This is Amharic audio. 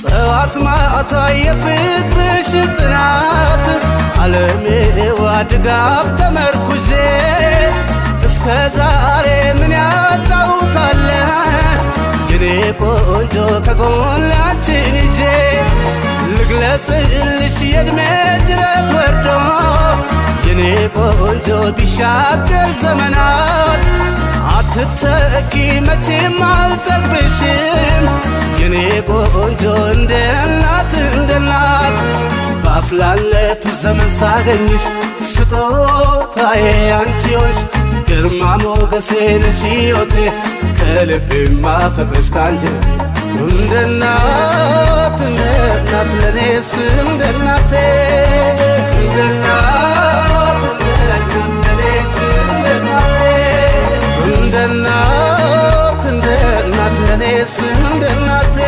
ጸዋት ማታ የፍቅርሽ ጽናት ዓለሜ ዋድጋፍ ተመርኩዤ እስከ ዛሬ ምን ያጣውታለ የኔ ቆንጆ ከጎናችን ይዤ ልግለጽልሽ የእድሜ ጅረት ወርዶ የኔ ቆንጆ ቢሻገር ዘመናት አትተኪ መቼም አልጠግብሽም የኔ ቆንጆ እንደ እናት ባፍላለቱ ዘመን ሳገኝሽ ስጦታዬ አንቺ ሆንሽ ግርማ ሞገሴ ነሽ ሕይወቴ ከልቤ ማፈቅርሽ ካንጀቴ እንደ እናት ለኔስ እንደ እናቴ እንደ እናት ለኔስ እንደ እናቴ እንደ እናት ለኔስ እንደ እናቴ